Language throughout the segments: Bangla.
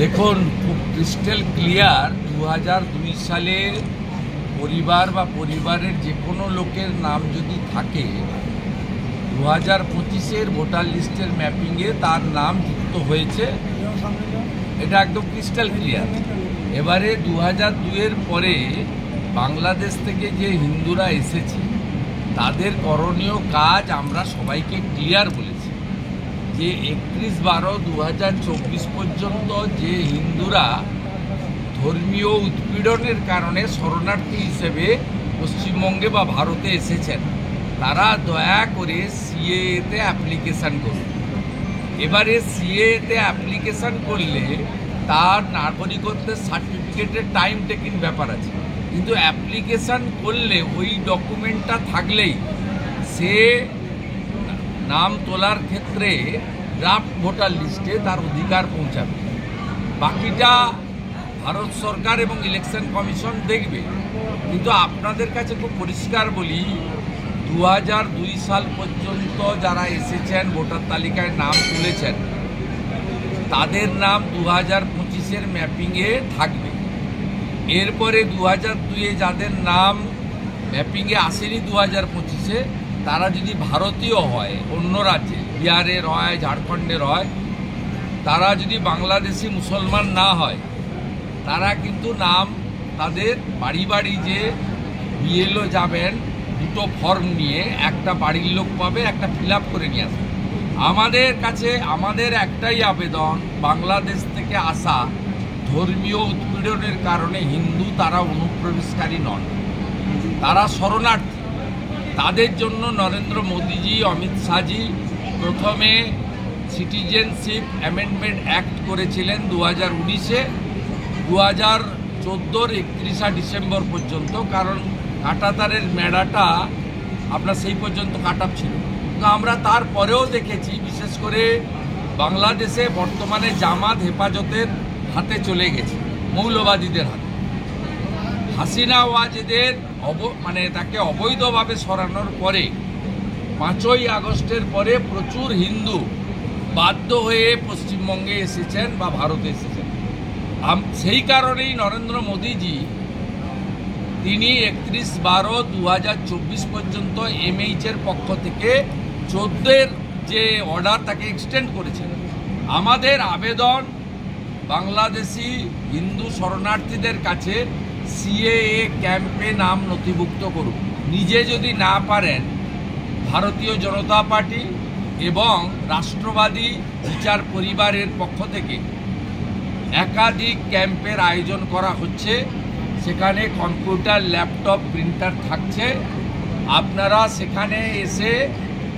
দেখুন, খুব ক্রিস্টাল ক্লিয়ার 2002 সালে পরিবার বা পরিবারের যে কোনো লোকের নাম যদি থাকে 2025-এর ভোটার লিস্টের ম্যাপিংয়ে তার নাম যুক্ত হয়েছে, এটা একদম ক্রিস্টাল ক্লিয়ার। এবারে 2002-এর পরে বাংলাদেশ থেকে যে হিন্দুরা এসেছে তাদের করণীয় কাজ আমরা সবাইকে ক্লিয়ার বলেছি যে 31/12/2024 পর্যন্ত যে হিন্দুরা ধর্মীয় উৎপীড়নের কারণে শরণার্থী হিসেবে পশ্চিমবঙ্গে বা ভারতে এসেছেন তারা দয়া করে সিএএতে অ্যাপ্লিকেশান করুন। এবারে সিএএতে অ্যাপ্লিকেশান করলে তার নাগরিকত্বের সার্টিফিকেটের টাইম টেকিং ব্যাপার আছে, কিন্তু অ্যাপ্লিকেশান করলে ওই ডকুমেন্টটা থাকলেই সে নাম তোলার ক্ষেত্রে ড্রাফট ভোটার লিস্টে তার অধিকার পৌঁছাবে। বাকিটা ভারত সরকার এবং ইলেকশন কমিশন দেখবে। কিন্তু আপনাদের কাছে খুব পরিষ্কার বলি, 2002 সাল পর্যন্ত যারা এসেছেন ভোটার তালিকায় নাম তুলেছেন তাদের নাম 2025-এর ম্যাপিংয়ে থাকবে। এরপরে 2002-এ যাদের নাম ম্যাপিংয়ে আসেনি 2025-এ, তারা যদি ভারতীয় হয়, অন্য রাজ্যে বিহারের হয়, ঝাড়খণ্ডের হয়, তারা যদি বাংলাদেশি মুসলমান না হয়, তারা কিন্তু নাম তাদের বাড়ি বাড়ি যে বিএলও যাবেন দুটো ফর্ম নিয়ে, একটা বাড়ির লোক পাবে, একটা ফিল আপ করে নিয়ে আসবে। আমাদের কাছে আমাদের একটাই আবেদন, বাংলাদেশ থেকে আসা ধর্মীয় উৎপীড়নের কারণে হিন্দু তারা অনুপ্রবেশকারী নন, তারা শরণার্থী। তাদের জন্য নরেন্দ্র মোদীজি, অমিত শাহজি প্রথমে সিটিজেনশিপ অ্যামেন্ডমেন্ট অ্যাক্ট করেছিলেন 2019-এ, 2014-র 31 ডিসেম্বর পর্যন্ত, কারণ কাঁটাতারের মেড়াটা আপনার সেই পর্যন্ত কাটাপ ছিল। তো আমরা তারপরেও দেখেছি, বিশেষ করে বাংলাদেশে বর্তমানে জামাত হেফাজতের হাতে চলে গেছে, মৌলবাদীদের হাতে। হাসিনা ওয়াজেদের তাকে অবৈধভাবে সরানোর পরে 5ই আগস্টের পরে প্রচুর হিন্দু বাধ্য হয়ে পশ্চিমবঙ্গে এসেছেন বা ভারতে এসেছেন। সেই কারণেই নরেন্দ্র মোদীজি তিনি 31/12/2024 পর্যন্ত এমএইচের পক্ষ থেকে 14-এর যে অর্ডার তাকে এক্সটেন্ড করেছেন। আমাদের আবেদন বাংলাদেশি হিন্দু শরণার্থীদের কাছে সিএএ ক্যাম্পে নাম নথিভুক্ত করুন। নিজে যদি না পারেন, ভারতীয় জনতা পার্টি এবং রাষ্ট্রবাদী বিচার পরিবারের পক্ষ থেকে একাধিক ক্যাম্পের আয়োজন করা হচ্ছে। সেখানে কম্পিউটার, ল্যাপটপ, প্রিন্টার থাকছে। আপনারা সেখানে এসে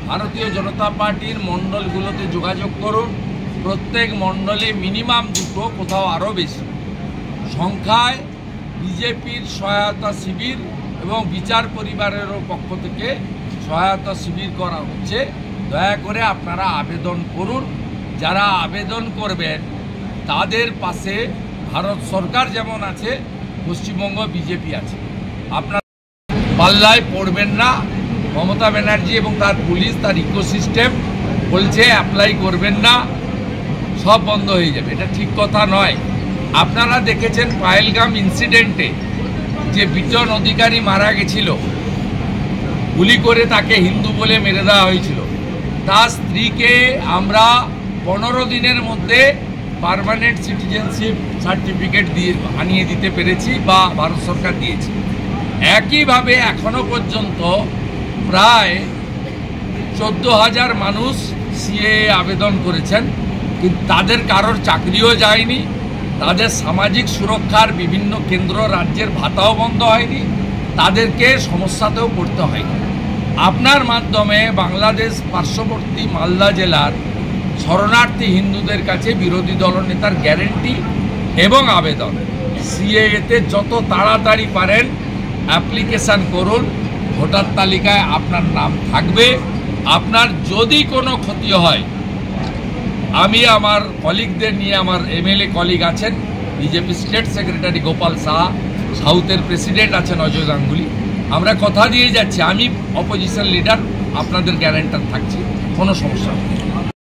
ভারতীয় জনতা পার্টির মণ্ডলগুলোতে যোগাযোগ করুন। প্রত্যেক মণ্ডলে মিনিমাম 2, কোথাও আরও বেশি সংখ্যায় বিজেপির সহায়তা শিবির এবং বিচার পরিবারেরও পক্ষ থেকে সহায়তা শিবির করা হচ্ছে। দয়া করে আপনারা আবেদন করুন। যারা আবেদন করবেন তাদের পাশে ভারত সরকার যেমন আছে, পশ্চিমবঙ্গ বিজেপি আছে। আপনারা পাল্লায় পড়বেন না। মমতা ব্যানার্জি এবং তার পুলিশ, তার ইকোসিস্টেম বলছে অ্যাপ্লাই করবেন না, সব বন্ধ হয়ে যাবে। এটা ঠিক কথা নয়। আপনারা দেখেছেন পাহেলগাম ইনসিডেন্টে যে বিটন অধিকারী মারা গেছিল, গুলি করে তাকে হিন্দু বলে মেরে দেওয়া হয়েছিল। তার স্ত্রীকে আমরা 15 দিনের মধ্যে পার্মানেন্ট সিটিজেনশিপ সার্টিফিকেট আনিয়ে দিতে পেরেছি বা ভারত সরকার দিয়েছে। একইভাবে এখনো পর্যন্ত প্রায় 14,000 মানুষ সিএএ আবেদন করেছেন, কিন্তু তাদের কারোর চাকরিও যায়নি, তাদের সামাজিক সুরক্ষার বিভিন্ন কেন্দ্র রাজ্যের ভাতাও বন্ধ হয়নি, তাদেরকে সমস্যাতেও পড়তে হয়নি। আপনার মাধ্যমে বাংলাদেশ পার্শ্ববর্তী মালদা জেলার শরণার্থী হিন্দুদের কাছে বিরোধী দলনেতার গ্যারেন্টি এবং আবেদন, সিএএতে যত তাড়াতাড়ি পারেন অ্যাপ্লিকেশান করুন। ভোটার তালিকায় আপনার নাম থাকবে। আপনার যদি কোনো ক্ষতি হয়, আমি আমার কলিগদের নিয়ে, আমার এমএলএ কলিগ আছেন, BJP state secretary Gopal Saha, সাউথের প্রেসিডেন্ট আছেন অজয় গাঙ্গুলি, আমরা কথা দিয়ে যাচ্ছি, আমি অপোজিশন লিডার, আপনাদের গ্যারান্টার থাকছি, কোনো সমস্যা নেই।